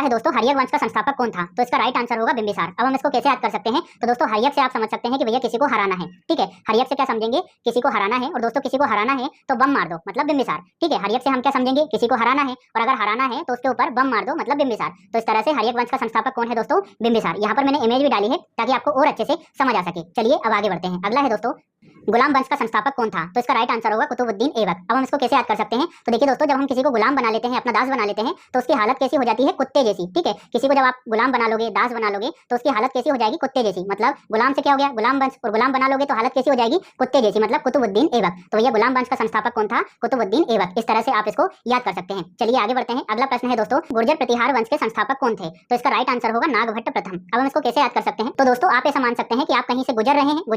है दोस्तों हर्यक वंश का संस्थापक कौन था? तो इसका राइट आंसर होगा बिंबिसार। अब हम इसको कैसे याद कर सकते हैं? तो दोस्तों हर्यक से आप समझ सकते हैं कि भैया किसी को हराना है, ठीक है। हर्यक से क्या समझेंगे? किसी को हराना है, और दोस्तों किसी को हराना है तो बम मार दो मतलब बिंबिसार, ठीक है। हर्यक से हम क्या समझेंगे? किसी को हराना है, और अगर हराना है तो उसके ऊपर बम मार दो मतलब बिंबिसार। तो इस तरह से हर्यक वंश का संस्थापक कौन है दोस्तों? बिंबिसार। यहाँ पर मैंने इमेज भी डाली है ताकि आपको और अच्छे से समझ आ सके। चलिए अब आगे बढ़ते हैं। अगला है दोस्तों गुलाम वंश का संस्थापक कौन था? तो इसका राइट आंसर होगा कुतुबुद्दीन ऐबक। अब हम इसको कैसे याद कर सकते हैं? तो देखिए दोस्तों, जब हम किसी को गुलाम बना लेते हैं, अपना दास बना लेते हैं, तो उसकी हालत कैसी हो जाती है? कुत्ते जैसी, ठीक है। किसी को जब आप गुलाम बना लोगे, दास बना लोगे, तो उसकी हालत कैसी हो जाएगी? कुत्ते जैसी। मतलब गुलाम से क्या हो गया? गुलाम वंश, और गुलाम बना लोगे तो हालत कैसी हो जाएगी? कुत्ते जैसी, मतलब कुतुबुद्दीन ऐबक। तो भैया गुलाम वंश का संस्थापक कौन था? कुतुबुद्दीन ऐबक। इस तरह से आप इसको याद कर सकते हैं। चलिए आगे बढ़ते हैं। अगला प्रश्न है दोस्तों गुर्जर प्रतिहार वंश के संस्थापक कौन थे? तो इसका राइट आंसर होगा नागभट्ट प्रथम। अब हम इसको कैसे याद कर सकते हैं? तो दोस्तों आप ऐसा मान सकते हैं कि आप कहीं से गुजर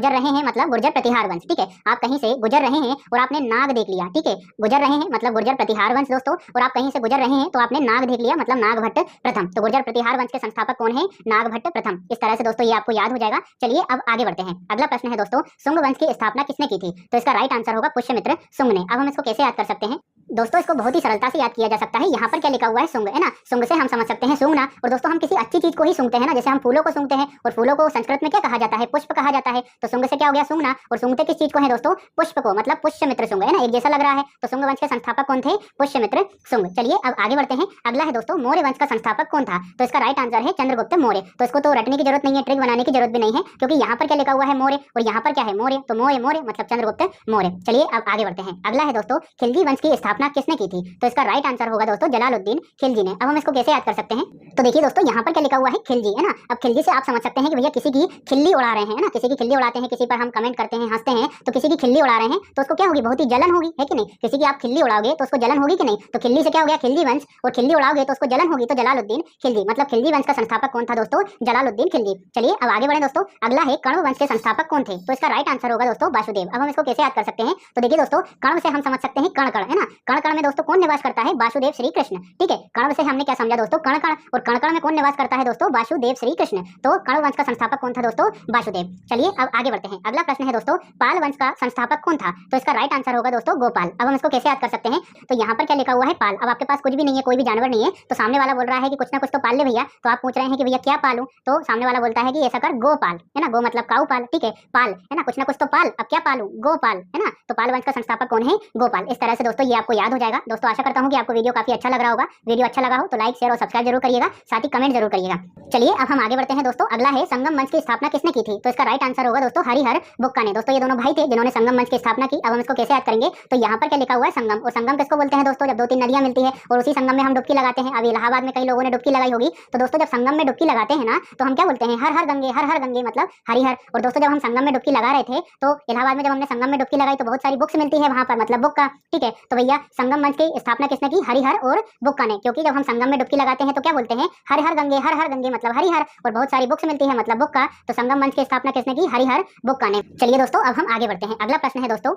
रहे हैं मतलब गुर्जर प्रतिहार वंश, ठीक है। आप कहीं से गुजर रहे हैं और आपने नाग देख लिया, ठीक है। गुजर रहे हैं मतलब गुर्जर प्रतिहार वंश दोस्तों, और आप कहीं से गुजर रहे हैं तो आपने नाग देख लिया मतलब नागभट्ट प्रथम। तो गुर्जर प्रतिहार वंश के संस्थापक कौन है? नागभट्ट प्रथम। इस तरह से दोस्तों ये आपको याद हो जाएगा। चलिए अब आगे बढ़ते हैं। अगला प्रश्न है दोस्तों शुंग वंश की स्थापना किसने की थी? तो इसका राइट आंसर होगा पुष्यमित्र शुंग ने। अब हम इसको कैसे याद कर सकते हैं? दोस्तों इसको बहुत ही सरलता से याद किया जा सकता है। यहाँ पर क्या लिखा हुआ है? शुंग, है ना। शुंग से हम समझ सकते हैं सूंघना, और दोस्तों हम किसी अच्छी चीज को ही सूंघते हैं ना, जैसे हम फूलों को सूंघते हैं, और फूलों को संस्कृत में क्या कहा जाता है? पुष्प कहा जाता है। तो शुंग से क्या हो गया? सूंघना। और सूंघते किस चीज को है दोस्तों? पुष्प को, मतलब पुष्यमित्र शुंग, है ना। एक जैसा लग रहा है। तो शुंग वंश के संस्थापक कौन थे? पुष्यमित्र शुंग। चलिए अब आगे बढ़ते हैं। अगला है दोस्तों मौर्य वंश का संस्थापक कौन था? तो इसका राइट आंसर है चंद्रगुप्त मौर्य। तो इसको तो रटने की जरूरत नहीं है, ट्रिक बनाने की जरूरत भी नहीं है, क्योंकि यहाँ पर क्या लिखा हुआ है? मौर्य, और यहाँ पर क्या है? मौर्य। तो मौर्य मौर्य मतलब चंद्रगुप्त मौर्य। चलिए अब आगे बढ़ते हैं। अगला है दोस्तों खिलजी वंश की स्थापना किसने की थी? तो इसका राइट आंसर होगा दोस्तों जलालुद्दीन खिलजी ने। अब हम इसको कैसे याद कर सकते हैं? तो देखिए दोस्तों यहाँ पर क्या लिखा हुआ है? खिलजी, है ना। अब खिलजी से आप समझ सकते हैं कि भैया किसी की खिल्ली उड़ा रहे हैं, है ना। किसी की खिल्ली उड़ाते हैं, किसी पर हम कमेंट करते हैं, हंसते हैं, तो किसी की खिल्ली उड़ा रहे हैं तो उसको क्या होगी? बहुत ही जलन होगी, है कि नहीं। किसी की आप खिल्ली उड़ाओगे तो उसको जलन होगी कि नहीं। तो खिल्ली से क्या हो गया? खिलजी वंश, और खिल्ली उड़ाओगे तो उसको जलन होगी, तो जलालुद्दीन खिलजी। मतलब खिलजी वंश का संस्थापक कौन था दोस्तों? जलालुद्दीन खिलजी। चलिए अब आगे बढ़े दोस्तों। अगला है कण्व वंश के संस्थापक कौन थे? तो इसका राइट आंसर होगा दोस्तों वासुदेव। अब हम इसको कैसे याद कर सकते हैं? तो देखिए दोस्तों कण्व से हम समझ सकते हैं कण कण, है ना। कण कण में दोस्तों कौन निवास करता है? वासुदेव श्री कृष्ण, ठीक है। कण्व से हमने क्या समझा दोस्तों? कण कण, और कण कण में कौन निवास करता है दोस्तों? वासुदेव श्री कृष्ण। तो कण्व वंश का संस्थापक कौन था दोस्तों? वासुदेव। चलिए अब आगे बढ़ते हैं। अगला प्रश्न है दोस्तों पाल वंश का संस्थापक कौन था? तो इसका राइट आंसर होगा दोस्तों गोपाल। अब हम इसको कैसे याद कर सकते हैं? तो यहाँ पर क्या लिखा हुआ है? पाल। अब आपके पास कुछ भी नहीं है, कोई भी जानवर नहीं है, तो सामने वाला बोल रहा है कि कुछ ना कुछ तो पाल ले भैया। तो आप पूछ रहे हैं कि भैया क्या पालूं? तो सामने वाला बोलता है कि ऐसा कर गोपाल, है ना। गो मतलब काऊ पाल, ठीक है। पाल, है ना, कुछ ना कुछ तो पाल। अब क्या पालूं? गोपाल, है ना। तो पाल वंश का संस्थापक कौन है? गोपाल। इस तरह से दोस्तों ये आपको याद हो जाएगा। दोस्तों आशा करता हूँ कि आपको वीडियो काफी अच्छा लग रहा होगा। वीडियो अच्छा लगा हो तो लाइक शेयर और सब्सक्राइब जरूर करिएगा, साथ ही कमेंट जरूर करिएगा। चलिए अब हम आगे बढ़ते हैं दोस्तों। अगला है संगम मंच की स्थापना किसने की थी? तो इसका राइट आंसर होगा दोस्तों हरिहर बुक्का ने। दोस्तों ये दोनों भाई थे जिन्होंने संगम मंच की स्थापना की। अब हम इसको कैसे याद करेंगे? तो यहाँ पर क्या लिखा हुआ है? संगम। और संगम किसको बोलते हैं दोस्तों? जब दो तीन नदियां मिलती है और उसी संगम में हम डुबकी लगाते हैं। अब इलाहाबाद में कई लोगों ने डुबकी लगाई होगी, तो दोस्तों जब संगम में डुबकी लगाते हैं ना, तो हम क्या बोलते हैं? हर हर गंगे मतलब हरिहर। और दोस्तों जब हम संगम में डुबकी लगा रहे थे तो इलाहाबाद में जब हमने संगम में डुबकी लगाई तो बहुत सारी बुक्स मिलती है वहां पर, मतलब बुक्का, ठीक है। तो भैया संगम मंच की स्थापना किसने की? हरिहर और बुक्का ने। क्योंकि जब हम संगम में डुबकी लगाते हैं तो क्या बोलते हैं? हर हर गंगे मतलब हरिहर, और बहुत सारी बुक्स मिलती है मतलब बुक्का। तो संगम मंच की स्थापना किसने की? हरिहर बुक्का ने। चलिए दोस्तों अब हम आगे बढ़ते हैं। अगला प्रश्न है दोस्तों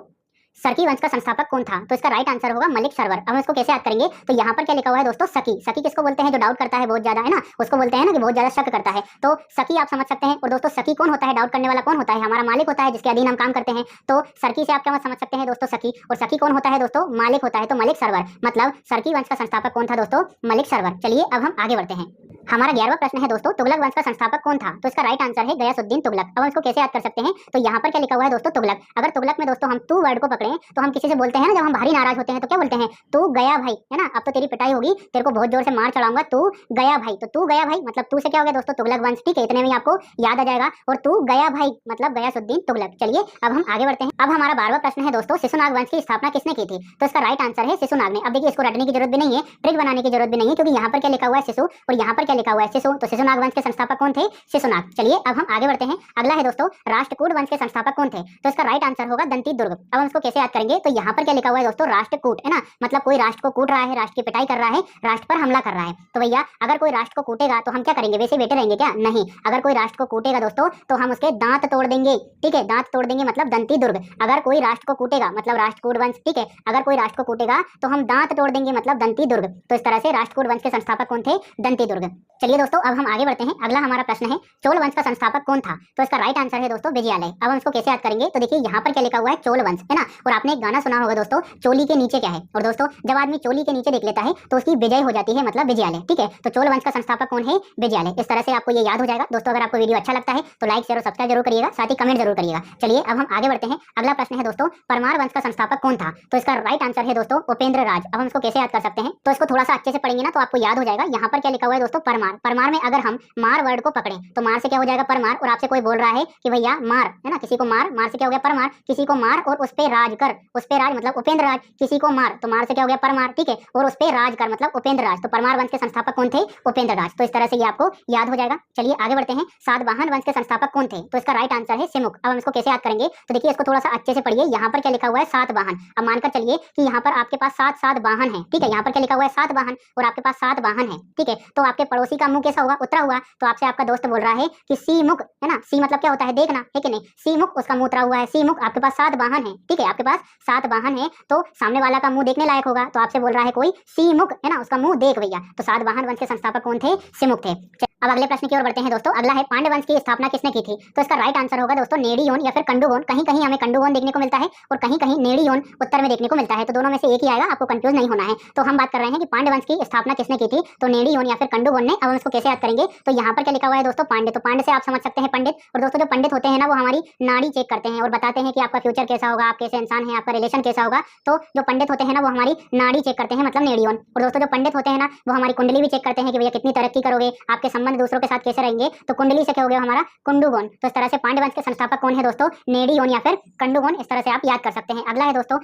सरकी वंश का संस्थापक कौन था? तो इसका राइट आंसर होगा मलिक सरवर। अब हम इसको कैसे याद करेंगे? तो यहाँ पर क्या लिखा हुआ है दोस्तों? सकी। सकी किसको बोलते हैं? जो डाउट करता है बहुत ज्यादा, है ना, उसको बोलते हैं ना कि बहुत ज्यादा शक करता है। तो सकी आप समझ सकते हैं। और दोस्तों सकी कौन होता है? डाउट करने वाला कौन होता है? हमारा मालिक होता है, जिसके अधीन हम काम करते हैं। तो सरकी से आप क्या समझ सकते हैं दोस्तों? सकी। और सकी कौन होता है दोस्तों? मालिक होता है। तो मलिक सरवर मतलब सरकी वंश का संस्थापक कौन था दोस्तों? मलिक सरवर। चलिए अब हम आगे बढ़ते हैं। हमारा 11वां प्रश्न है दोस्तों तुगलक वंश का संस्थापक कौन था? तो इसका राइट आंसर है गयासुद्दीन तुगलक। अब हम इसको कैसे याद कर सकते हैं? तो यहाँ पर क्या लिखा हुआ है दोस्तों? तुगलक। अगर तुगलक में दोस्तों हम तू वर्ड को पकड़े तो हम किसी से बोलते हैं ना, जब हम भारी नाराज होते हैं तो क्या बोलते हैं? तू गया भाई, है ना। अब तो तेरी पिटाई होगी, तेरे को बहुत जोर से मार चढ़ाऊंगा, तू गया भाई। तो तू गया भाई मतलब तू से क्या हो गया दोस्तों? तुगलक वंश, ठीक है। इतने में आपको याद आ जाएगा। और तू गया भाई मतलब गयासुद्दीन तुगलक। चलिए अब हम आगे बढ़ते हैं। अब हमारा 12वां प्रश्न है दोस्तों शिशुनाग वंश की स्थापना किसने की थी? तो इसका राइट आंसर है शिशुनाग ने। अब देखिए इसको रटने की जरूरत भी नहीं है, ट्रिक बनाने की जरूरत भी नहीं है, क्योंकि यहाँ पर क्या लिखा हुआ है? शिशु, और यहाँ पर क्या लिखा हुआ है? शिशु। तो शिशुनाग वंश के संस्थापक कौन थे? शिशुनाग। चलिए अब हम आगे बढ़ते हैं। अगला है दोस्तों राष्ट्रकूट वंश के संस्थापक कौन थे? तो इसका राइट आंसर होगा दंती दुर्ग। अब हम इसको कैसे याद करेंगे? तो यहाँ पर क्या लिखा हुआ है दोस्तों? राष्ट्रकूट, है ना, मतलब कोई राष्ट्र को कूट रहा है, राष्ट्र की पिटाई कर रहा है, राष्ट्र पर हमला कर रहा है। तो भैया अगर कोई राष्ट्र को कूटेगा तो हम क्या करेंगे? वैसे बैठे रहेंगे क्या? नहीं। अगर कोई राष्ट्र को कूटेगा दोस्तों तो हम उसके दांत तोड़ देंगे, ठीक है। दांत तोड़ देंगे मतलब दंती दुर्ग। अगर कोई राष्ट्र को कूटेगा मतलब राष्ट्रकूट वंश, ठीक है। अगर कोई राष्ट्र को कूटेगा तो हम दांत तोड़ देंगे मतलब दंती दुर्ग। तो इस तरह से राष्ट्रकूट वंश के संस्थापक कौन थे? दंती दुर्ग। चलिए दोस्तों, अब हम आगे बढ़ते हैं। अगला हमारा प्रश्न है, चोल वंश का संस्थापक कौन था? तो इसका राइट आंसर है दोस्तों विजयालय। अब हम इसको कैसे याद करेंगे? तो देखिए यहाँ पर क्या लिखा हुआ है, चोल वंश, है ना। और आपने एक गाना सुना होगा दोस्तों, चोली के नीचे क्या है। और दोस्तों जब आदमी चोली के नीचे देख लेता है तो उसकी विजय हो जाती है, मतलब विजयालय। ठीक है, तो चोल वंश का संस्थापक कौन है? विजयालय। इस तरह से आपको ये याद हो जाएगा। दोस्तों अगर आपको वीडियो अच्छा लगता है तो लाइक शेयर और सब्सक्राइब जरूर करिएगा, साथ ही कमेंट जरूर करिएगा। चलिए अब हम आगे बढ़ते हैं। अगला प्रश्न है दोस्तों, परमार वंश का संस्थापक कौन था? तो इसका राइट आंसर है दोस्तों उपेंद्र राज। अब हम इसको कैसे याद कर सकते हैं? तो इसको थोड़ा सा अच्छे से पढ़ेंगे ना तो आपको याद हो जाएगा। यहाँ पर क्या लिखा हुआ है दोस्तों, परमार। परमार में अगर हम मार वर्ड को पकड़े तो मार से क्या हो जाएगा, परमार। और आपसे कोई बोल रहा है कि भैया मार, है ना, किसी को मार, मार से क्या हो गया, परमार। किसी को मार और उस पे राज कर, उस पे राज मतलब उपेंद्र राज। किसी को मार तो मार से क्या हो गया, परमार। ठीक है, और उस पे राज कर मतलब उपेंद्र राज। तो परमार वंश के संस्थापक कौन थे? उपेंद्र राज। तो इस तरह से ये आपको याद हो जाएगा। चलिए आगे बढ़ते हैं। सातवाहन वंश के संस्थापक कौन थे? तो इसका राइट आंसर है सिमुक। अब हम इसको कैसे याद करेंगे? तो देखिए इसको थोड़ा सा अच्छे से पढ़िए। यहाँ पर क्या लिखा हुआ है, सातवाहन। अब मानकर चलिए कि यहाँ पर आपके पास सात वाहन है। ठीक है, यहाँ पर क्या लिखा हुआ है, सातवाहन, और आपके पास 7 वाहन है। ठीक है, तो आपके पड़ोसी का मुंह कैसा होगा, उतरा हुआ। तो आपसे आपका दोस्त बोल रहा है कि सी मुख, है ना, सी मतलब क्या होता है, देखना, है कि नहीं। सी मुख, उसका मुंह उतरा हुआ है। सी मुख, आपके पास 7 वाहन है। ठीक है, आपके पास 7 वाहन है तो सामने वाला का मुंह देखने लायक होगा। तो आपसे बोल रहा है कोई सी मुख, है ना, उसका मुंह देख भैया। तो सातवाहन वंश के संस्थापक कौन थे? सिमुक थे। अब अगले प्रश्न की ओर बढ़ते हैं दोस्तों। अगला है, पांड्य वंश की स्थापना किसने की थी? तो इसका राइट आंसर होगा दोस्तों नेडियोन या फिर कंडुगोन। कहीं कहीं हमें कंडुगोन देखने को मिलता है और कहीं कहीं नेडियोन उत्तर में देखने को मिलता है। तो दोनों में से एक ही आएगा, आपको कंफ्यूज नहीं होना है। तो हम बात कर रहे हैं कि पांड्य वंश की स्थापना किसने की थी? तो नेडियोन या फिर कंडुगोन ने। अब हम इसको कैसे याद करेंगे? तो यहाँ पर क्या लिखा हुआ है दोस्तों, पांड्य। तो पांड्य से आप समझ सकते हैं पंडित। और दोस्तों जो पंडित होते हैं ना, वो हमारी नाड़ी चेक करते हैं और बताते हैं कि आपका फ्यूचर कैसा होगा, आप कैसे इंसान है, आपका रिलेशन कैसा होगा। तो जो पंडित होते हैं ना, वो हमारी नाड़ी चेक करते हैं, मतलब नेडियोन। और दोस्तों जो पंडित होते हैं ना, वो हमारी कुंडली भी चेक करते हैं कि भैया कितनी तरक्की करोगे, आपके संबंध दूसरों के साथ कैसे रहेंगे। तो कुंडली से क्या हो गया हमारा, कुंडुगोन। तो इस तरह से पांड्य वंश के संस्थापक कौन है दोस्तों? नेडियोन या फिर कंडुगोन। इस तरह से आप याद कर सकते हैं। अगला है दोस्तों,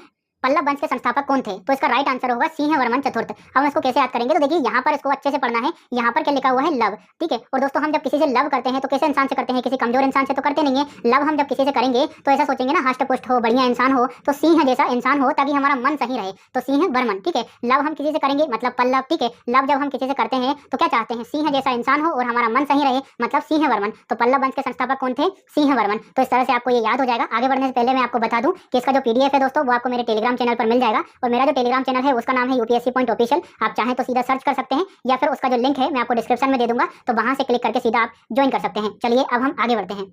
पल्लव वंश के संस्थापक कौन थे? तो इसका राइट आंसर होगा सिंहवर्मन चतुर्थ। हम इसको कैसे याद करेंगे? तो देखिए यहाँ पर इसको अच्छे से पढ़ना है। यहाँ पर क्या लिखा हुआ है, लव। ठीक है, और दोस्तों हम जब किसी से लव करते हैं तो कैसे इंसान से करते हैं, किसी कमजोर इंसान से तो करते नहीं है। लव हम जब किसी से करेंगे तो ऐसा सोचेंगे ना, हष्ट पुष्ट हो, बढ़िया इंसान हो, तो सिंह जैसा इंसान हो, ताकि हमारा मन सही रहे। तो सिंह वर्मन। ठीक है, लव हम किसी से करेंगे मतलब पल्लव। ठीक है, लव जब हम किसी से करते हैं तो क्या चाहते हैं, सिंह जैसा इंसान हो और हमारा मन सही रहे, मतलब सिंह वर्मन। तो पल्लव वंश के संस्थापक कौन थे? सिंह वर्मन। तो इस तरह से आपको ये याद हो जाएगा। आगे बढ़ने से पहले मैं आपको बता दूं कि इसका जो पीडीएफ है दोस्तों, वो आपको मेरे टेलीग्राम चैनल पर मिल जाएगा। और मेरा जो टेलीग्राम चैनल है उसका नाम है UPSC.official। आप चाहें तो सीधा सर्च कर सकते हैं, या फिर उसका जो लिंक है मैं आपको डिस्क्रिप्शन में दे दूंगा, तो वहां से क्लिक करके सीधा आप ज्वाइन कर सकते हैं। चलिए अब हम आगे बढ़ते हैं।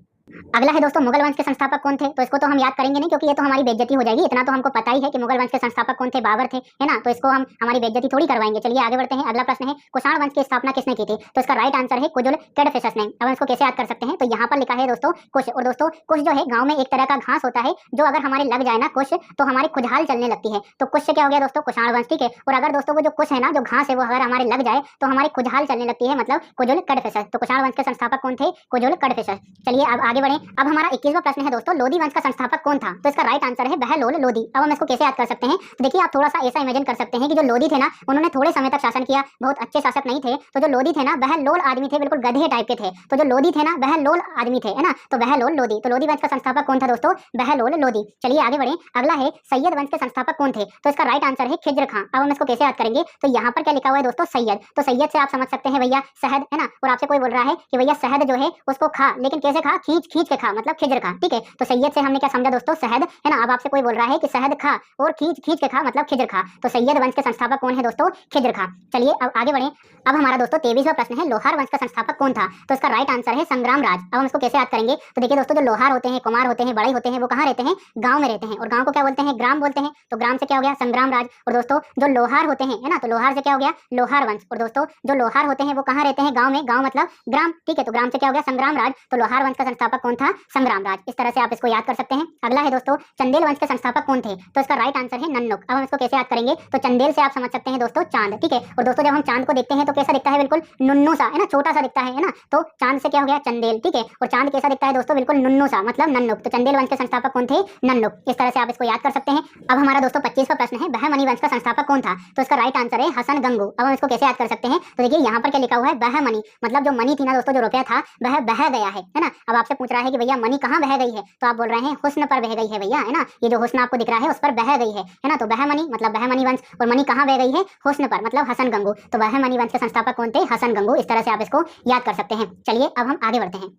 अगला है दोस्तों, मुगल वंश के संस्थापक कौन थे? तो इसको तो हम याद करेंगे नहीं, क्योंकि ये तो हमारी बेइज्जती हो जाएगी। इतना तो हमको पता ही है कि मुगल वंश के संस्थापक कौन थे, बाबर थे, है ना। तो इसको हम हमारी बेइज्जती थोड़ी करवाएंगे। चलिए आगे बढ़ते हैं। अगला प्रश्न है, कुषाण वंश की स्थापना किसने की थी? तो इसका राइट आंसर है कुजुल कैडफिसस ने। अब इसको कैसे याद कर सकते हैं? तो यहाँ पर लिखा है दोस्तों कुश। और दोस्तों कुश जो है गाँव में एक तरह का घास होता है, जो अगर हमारे लग जाए ना कुश, तो हमारी खुजहाल चलने लगती है। तो कुश से क्या हो गया दोस्तों, कुषाण वंश। ठीक है, और अगर दोस्तों वो जो कुश है ना, जो घास है, वो अगर हमारे लग जाए तो हमारी खुजहाल चलने लगती है, मतलब कुजुल कैडफिसस। तो कुषाण वंश के संस्थापक कौन थे? कुजुल कैडफिसस। चलिए अब आगे बढ़े। अब हमारा 21वां प्रश्न है दोस्तों, लोधी वंश का संस्थापक कौन था? तो इसका राइट आंसर है बहलोल लोधी। अब हम इसको कैसे याद कर सकते हैं? तो देखिए आप थोड़ा सा ऐसा इमेजिन कर सकते हैं कि जो लोधी थे ना, उन्होंने थोड़े समय तक शासन किया, बहुत अच्छे शासक नहीं थे। तो जो लोधी थे ना, बहलोल आदमी थे, बिल्कुल गधे टाइप के थे। तो जो लोधी थे ना, बहलोल आदमी थे, है ना। तो बहलोल लोधी। तो लोधी वंश का संस्थापक कौन था दोस्तों? बहलोल लोधी। चलिए आगे बढ़े। अगला है, सैयद वंश के संस्थापक कौन थे? तो इसका राइट आंसर है खिज्र खां। अब हम इसको कैसे याद करेंगे? तो यहाँ पर क्या लिखा हुआ है दोस्तों, सैयद। तो सैयद से आप समझ सकते हैं भैया शहद, है ना। और आपसे कोई बोल रहा है कि भैया शहद जो है उसको खा, लेकिन कैसे खा, खींच खींच के खा, मतलब खिज्र खा। ठीक है, तो सैयद से हमने क्या समझा दोस्तों, शहद, है ना। अब आपसे कोई बोल रहा है कि शहद खा और खींच खींच के खा, मतलब खिज्र खा। तो सैयद वंश के संस्थापक कौन है दोस्तों? खिज्र खा। चलिए अब आगे बढ़े। अब हमारा दोस्तों 23वां प्रश्न है, लोहार वंश का संस्थापक कौन था? तो इसका राइट आंसर है संग्राम राज। अब हम इसको कैसे याद करेंगे? तो देखिए दोस्तों, जो लोहार होते हैं, कुमार होते हैं, बड़े होते हैं, वो कहाँ रहते हैं? गांव में रहते हैं। और गांव को क्या बोलते हैं? ग्राम बोलते हैं। तो ग्राम से क्या हो गया? संग्राम राज। और दोस्तों जो लोहार होते हैं, है ना, तो लोहार से क्या हो गया? लोहार वंश। और दोस्तों जो लोहार होते हैं वो कहाँ रहते हैं? गाँव में। गाँव मतलब ग्राम। ठीक है, तो ग्राम से क्या हो गया? संग्राम राज। तो लोहार वंश का संस्थापक कौन था? संग्राम राज। इस तरह से आप इसको याद कर सकते हैं। अगला है दोस्तों, चंदेल वंश के संस्थापक कौन थे? तो इसका राइट आंसर है नन्नुक। अब हम इसको कैसे याद करेंगे? तो चंदेल से आप समझ सकते हैं दोस्तों चांद। ठीक है, और दोस्तों जब हम चांद को देखते हैं तो कैसा दिखता है? बिल्कुल नुन्नू सा, है ना, छोटा सा दिखता है ना। तो चांद से क्या हो गया? चंदेल। ठीक है, और चांद कैसा दिखता है दोस्तों? बिल्कुल नुन्नू सा, मतलब नन्नुक। तो चंदेल वंश के संस्थापक कौन थे? नन्नुक। इस तरह से आप इसको याद कर सकते हैं। अब हमारा दोस्तों 25वां प्रश्न है, बहमनी वंश का संस्थापक कौन था? तो इसका राइट आंसर है हसन गंगू। अब हम इसको कैसे याद कर सकते हैं? तो देखिए यहाँ पर क्या लिखा हुआ है, बहमनी, मतलब जो मनी थी ना दोस्तों, जो रुपया था, वह बह गया है ना। अब आपसे पूछ रहा है कि भैया मनी कहाँ बह गई है? तो आप बोल रहे हैं हुस्न पर बह गई है भैया, है ना। ये जो हुस्न आपको दिख रहा है उस पर बह गई है ना। तो बहमनी मतलब बहमनी वंश, और मनी कहाँ बह गई है? हुस्न पर, मतलब हसन गंगू। तो बहमनी वंश के संस्थापक कौन थे? हसन गंगू। इस तरह से आप इसको याद कर सकते हैं। चलिए अब हम आगे बढ़ते हैं।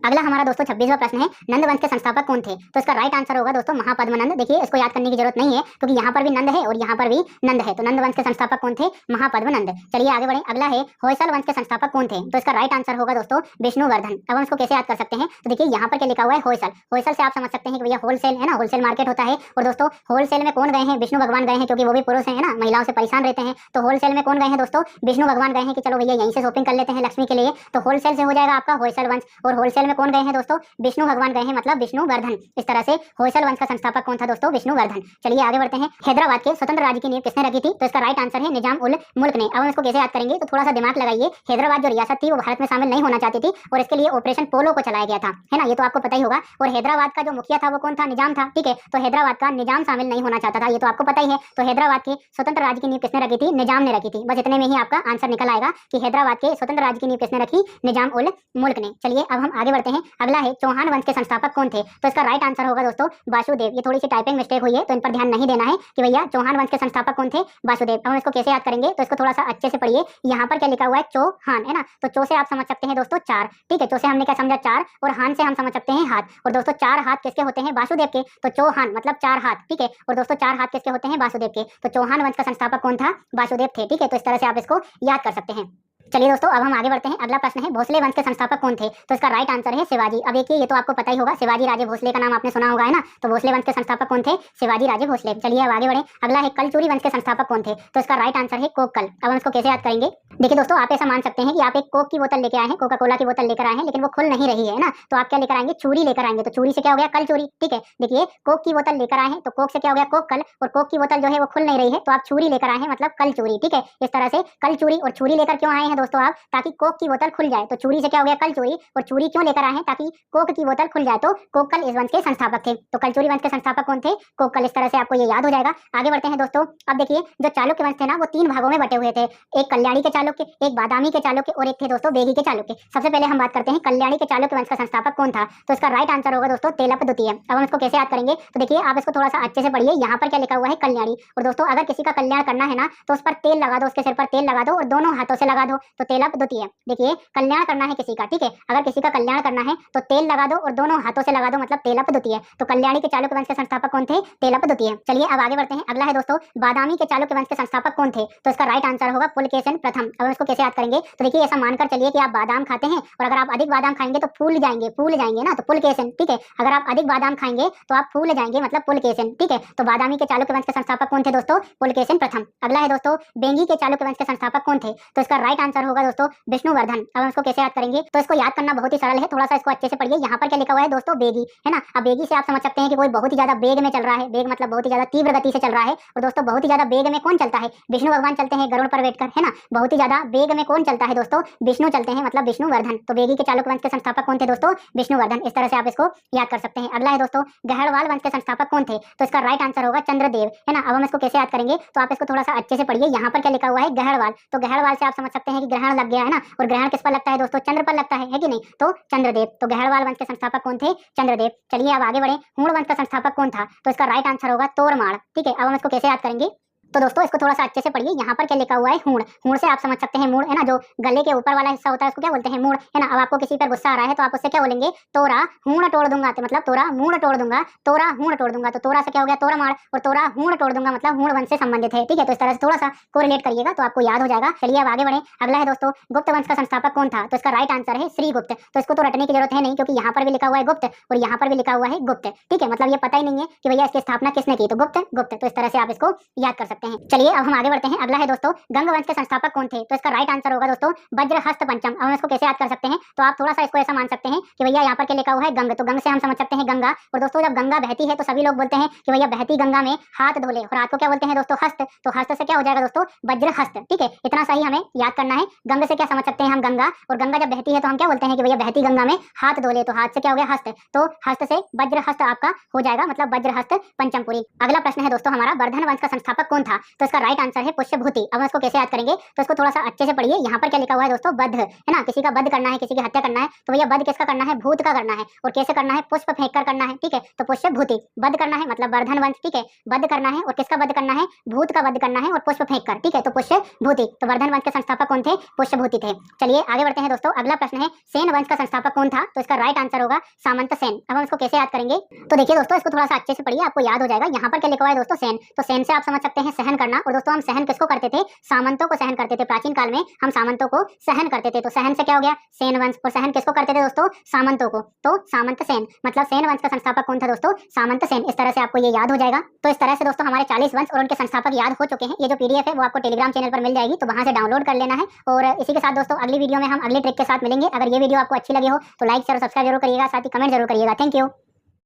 अगला हमारा दोस्तों 26वां प्रश्न है, नंद वंश के संस्थापक कौन थे? तो इसका राइट आंसर होगा दोस्तों महापद्मनंद। देखिए इसको याद करने की जरूरत नहीं है क्योंकि यहाँ पर भी नंद है और यहाँ पर भी नंद है, तो नंद वंश के संस्थापक कौन थे? महापद्मनंद। चलिए आगे बढ़े। अगला है होयसल वंश के संस्थापक कौन थे? तो इसका राइट आंसर होगा दोस्तों विष्णुवर्धन। अब हम इसको कैसे याद कर सकते हैं? तो देखिए यहाँ पर क्या लिखा हुआ है, होयसल। होयसल से आप समझ सकते हैं कि भैया होलसेल है ना, होलसेल मार्केट होता है। और दोस्तों होलसेल में कौन गए हैं? विष्णु भगवान गए हैं, क्योंकि वो भी पुरुष है ना, महिलाओं से परेशान रहते हैं। तो होलसेल में कौन गए हैं दोस्तों? विष्णु भगवान गए हैं कि चलो भैया यहीं से शॉपिंग कर लेते हैं लक्ष्मी के लिए, तो होलसेल से हो जाएगा आपका होयसल वंश। और होलसेल में कौन गए हैं दोस्तों? विष्णु भगवान गए हैं, मतलब विष्णुवर्धन। इस तरह से होयसल वंश का संस्थापक कौन था दोस्तों? विष्णुवर्धन। चलिए आगे बढ़ते हैं। हैदराबाद के स्वतंत्र राज्य की नींव किसने रखी थी? तो इसका राइट आंसर है निजाम उल मुल्क ने। अब हम इसको कैसे याद करेंगे? तो थोड़ा सा दिमाग लगाइए। हैदराबाद जो रियासत थी वो भारत में शामिल नहीं होना चाहती थी और इसके लिए ऑपरेशन पोलो को चलाया गया था, है ना, ये तो आपको पता ही होगा। और हैदराबाद का जो मुखिया था वो कौन था? निजाम था, ठीक है। तो हैदराबाद का निजाम शामिल नहीं होना चाहता था, ये तो आपको पता ही है। तो हैदराबाद के स्वतंत्र राज्य की नींव किसने रखी थी? निजाम ने रखी थी। बस इतने में ही आपका आंसर निकल आएगा कि हैदराबाद के स्वतंत्र राज्य की नींव किसने रखी? निजाम उल मुल्क ने। चलिए अब हम आगे बढ़ते हैं। अगला है चौहान वंश के संस्थापक कौन थे? तो इसका राइट आंसर होगा दोस्तों वासुदेव। ये थोड़ी सी टाइपिंग मिस्टेक हुई है तो इन पर ध्यान नहीं देना है कि भैया चौहान वंश के संस्थापक कौन थे? वासुदेव। अब हम इसको कैसे याद करेंगे? तो इसको थोड़ा सा अच्छे से पढ़िए। यहाँ पर क्या लिखा हुआ है? चौहान, है ना, तो चौ से आप समझ सकते हैं दोस्तों चार, ठीक है। चौ से हमने क्या समझा? चार। और हान से हम समझ सकते हैं हाथ। और दोस्तों चार हाथ किसके होते हैं? वासुदेव के। तो चौहान मतलब चार हाथ, ठीक है। और दोस्तों चार हाथ किसके होते हैं? वासुदेव के। तो चौहान वंश का संस्थापक कौन था? वासुदेव थे, ठीक है। तो इस तरह से आप इसको याद कर सकते हैं। चलिए दोस्तों अब हम आगे बढ़ते हैं। अगला प्रश्न है भोसले वंश के संस्थापक कौन थे? तो इसका राइट आंसर है शिवाजी। अब देखिए ये तो आपको पता ही होगा, शिवाजी राजे भोसले का नाम आपने सुना होगा, है ना। तो भोसले वंश के संस्थापक कौन थे? शिवाजी राजे भोसले। चलिए अब आगे बढ़े। अगला है कलचुरी वंश के संस्थापक कौन थे? तो इसका राइट आंसर है कोक्कल। अब हम इसको कैसे याद करेंगे? देखिए दोस्तों आप ऐसा मान सकते हैं कि आप एक कोक की बोतल लेकर आए हैं, कोका कोला की बोतल लेकर आए हैं, लेकिन वो खुल नहीं रही है ना, तो आप क्या लेकर आएंगे? चूरी लेकर आएंगे। तो चूरी से क्या हो गया? कलचूरी, ठीक है। देखिए कोक की बोतल लेकर आए हैं तो कोक से क्या हो गया? कोक्कल। और कोक की बोतल जो है वो खुल नहीं रही है तो आप चूरी लेकर आए हैं, मतलब कलचूरी, ठीक है। इस तरह से कलचूरी और छुरी लेकर क्यों आए हैं दोस्तों आप? ताकि कोक की बोतल खुल जाए। तो चूरी से क्या हो गया? कलचूरी। और चूरी क्यों लेकर आए हैं? ताकि कोक की बोतल खुल जाए। तो कोक्कल इस वंश के संस्थापक थे। तो कलचूरी वंश के संस्थापक कौन थे? कोक्कल। इस तरह से आपको ये याद हो जाएगा। आगे बढ़ते हैं दोस्तों। अब देखिए जो चालुक्य वंश थे ना वो तीन भागों में बटे हुए थे। एक कल्याणी के चालुक्य, एक बादामी के चालुक्य और एक थे दोस्तों बेगी के चालुक्य। सबसे पहले हम बात करते हैं कल्याणी के चालुक्य वंश का संस्थापक कौन था? तो इसका राइट आंसर होगा दोस्तों तेलप द्वितीय। अब हम इसको कैसे याद करेंगे? तो देखिए आप इसको थोड़ा सा अच्छे से पढ़िए। यहाँ पर क्या लिखा हुआ है? कल्याणी। और दोस्तों अगर किसी का कल्याण करना है ना तो उस पर तेल लगा दो, उसके सिर पर तेल लगा दो और दोनों हाथों से लगा दो, तो तेलप द्वितीय। देखिए कल्याण करना है किसी का, ठीक है। अगर किसी का कल्याण करना है तो तेल लगा दो और दोनों हाथों से लगा दो, मतलब तेलप द्वितीय। तो कल्याणी के चालुक्य वंश के संस्थापक कौन थे? तेलप द्वितीय। चलिए अब आगे बढ़ते हैं। अगला है दोस्तों बादामी के चालुक्य वंश के संस्थापक कौन थे? तो इसका राइट आंसर होगा पुलकेशिन प्रथम। अब हम इसको कैसे याद करेंगे? तो देखिए ऐसा मानकर चलिए कि आप बादाम खाते हैं और अगर आप अधिक बादाम खाएंगे तो फूल जाएंगे ना, तो पुलकेशिन, ठीक है। अगर आप अधिक बादाम खाएंगे तो आप फूल जाएंगे, मतलब पुलकेशिन, ठीक है। तो बादामी के चालुक्य वंश के संस्थापक कौन थे दोस्तों? पुलकेशिन प्रथम। अगला है दोस्तों बेंगी के चालुक्य वंश के संस्थापक कौन थे? तो इसका राइट आंसर होगा दोस्तों विष्णुवर्धन। अब हम इसको कैसे याद करेंगे? तो इसको याद करना बहुत ही सरल है, थोड़ा सा इसको अच्छे से पढ़िए। यहाँ पर क्या लिखा हुआ है दोस्तों? बेगी, है ना। अब बेगी से आप समझ सकते हैं कि कोई बहुत ही ज्यादा बेग में चल रहा है। बेग मतलब बहुत ही ज्यादा तीव्र गति से चल रहा है। और दोस्तों बहुत ही ज्यादा बेग में कौन चलता है? विष्णु भगवान चलते हैं गरुड़ पर बैठकर, है ना। बहुत ही ज्यादा बेग में कौन चलता है दोस्तों? विष्णु चलते हैं, मतलब विष्णुवर्धन। तो बेगी के चालुक्य वंश के संस्थापक कौन थे दोस्तों? विष्णुवर्धन। इस तरह से आप इसको याद कर सकते हैं। अगला है दोस्तों गहड़वाल वंश के संस्थापक कौन थे? तो इसका राइट आंसर होगा चंद्रदेव, है ना। अब हम इसको कैसे याद करेंगे? तो आप इसको थोड़ा सा अच्छे से पढ़िए। यहाँ पर क्या लिखा हुआ है? गहड़वाल। तो गहड़वाल से आप समझ सकते हैं कि ग्रहण लग गया, है ना। और ग्रहण किस पर लगता है दोस्तों? चंद्र पर लगता है कि नहीं? तो चंद्रदेव। तो गहड़वाल वंश के संस्थापक कौन थे? चंद्रदेव। चलिए अब आगे बढ़े। हूण वंश का संस्थापक कौन था? तो इसका राइट आंसर होगा तोरमाड़, ठीक है। अब हम इसको कैसे याद करेंगे? तो दोस्तों इसको थोड़ा सा अच्छे से पढ़िए। यहाँ पर क्या लिखा हुआ है? हूण। हूण से आप समझ सकते हैं मूड, है ना, जो गले के ऊपर वाला हिस्सा होता है उसको क्या बोलते हैं? मूड, है ना। अब आपको किसी पर गुस्सा आ रहा है तो आप उससे क्या बोलेंगे? तोरा हूण तोड़ दूंगा, तो मतलब तोरा मूड तोड़ दूंगा, तोरा हूण तोड़ दूंगा। तो तोरा से क्या हो गया? तोरमाड़। और तोरा हूण तोड़ दूंगा मतलब हूण वंश से संबंधित है, ठीक है। तो इस तरह से थोड़ा सा कोरिलेट करिएगा तो आपको याद हो जाएगा। चलिए अब आगे बढ़े। अगला है दोस्तों गुप्त वंश का संस्थापक कौन था? तो इसका राइट आंसर है श्रीगुप्त। तो इसको तो रटने की जरूरत है नहीं क्योंकि यहाँ पर भी लिखा हुआ है गुप्त और यहाँ पर भी लिखा हुआ है गुप्त, ठीक है। मतलब ये पता ही नहीं है कि भैया इसकी स्थापना किसने की, तो गुप्त गुप्त। तो इस तरह से आप इसको याद कर सकते हैं। चलिए अब हम आगे बढ़ते हैं। अगला है दोस्तों गंग वंश के संस्थापक कौन थे? तो इसका राइट आंसर होगा दोस्तों वज्रहस्त पंचम। अब हम इसको कैसे याद कर सकते हैं? तो आप थोड़ा सा इसको ऐसा मान सकते हैं कि भैया यहाँ पर क्या लिखा हुआ है? गंग। तो गंग से हम समझ सकते हैं गंगा। और दोस्तों जब गंगा बहती है तो सभी लोग बोलते हैं कि भैया बहती गंगा में हाथ धो ले, और हाथ को क्या बोलते हैं दोस्तों? हस्त। तो हस्त से क्या हो जाएगा दोस्तों? वज्रहस्त, ठीक है। इतना सही हमें याद करना है। गंग से क्या समझ सकते हैं हम? गंगा। और गंगा जब बहती है तो हम क्या बोलते हैं कि भैया बहती गंगा में हाथ धो ले, तो हाथ से क्या हो गया? हस्त। तो हस्त से वज्रहस्त आपका हो जाएगा, मतलब वज्रहस्त पंचमपुरी। अगला प्रश्न है दोस्तों हमारा वर्धन वंश का संस्थापक कौन था? था, तो इसका राइट आंसर है पुष्यभूति। अब हम इसको कैसे याद करेंगे, तो इसको थोड़ा सा अच्छे से पढ़िए। यहाँ पर क्या लिखा हुआ है दोस्तों, वध, है ना, किसी का वध करना है, किसी की हत्या करना है, तो भैया वध किसका करना है, भूत का करना है। और कैसे करना है, पुष्प फेंक कर करना है, ठीक है। तो पुष्यभूति, वध करना है मतलब वर्धन वंश, ठीक है, वध करना है, और किसका वध करना है, भूत का वध करना है, और पुष्प फेंक कर, ठीक है। तो पुष्यभूति, तो वर्धन वंश के संस्थापक कौन थे, पुष्यभूति थे। चलिए आगे बढ़ते हैं दोस्तों। अगला प्रश्न है, सेन वंश का संस्थापक कौन था, तो इसका राइट आंसर होगा सामंत सेन। अब हम इसको कैसे याद करेंगे, तो देखिए दोस्तों, इसको थोड़ा सा अच्छे से पढ़िए, आपको याद हो जाएगा। यहाँ पर क्या लिखा हुआ है दोस्तों, सेन, तो सेन से आप समझ सकते हैं सहन करना। और दोस्तों हम सहन किसको करते थे, सामंतों को सहन करते थे। प्राचीन काल में हम सामंतों को सहन करते थे, तो सहन से क्या हो गया, सेन वंश। और सहन किसको करते थे दोस्तों, सामंतों को, तो सामंत सेन, मतलब सेन वंश का संस्थापक कौन था दोस्तों, सामंत सेन। इस तरह से आपको ये याद हो जाएगा। तो इस तरह से दोस्तों हमारे 40 वंश और उनके संस्थापक याद हो चुके हैं। ये जो पीडीएफ है वो आपको टेलीग्राम चैनल पर मिल जाएगी, तो वहां से डाउनलोड कर लेना है। और इसी के साथ दोस्तों अगली वीडियो में हम अगली ट्रिक के साथ मिलेंगे। अगर ये वीडियो आपको अच्छी लगी हो तो लाइक शेयर और सब्सक्राइब जरूर करिएगा, साथ ही कमेंट जरूर करिएगा। Thank you.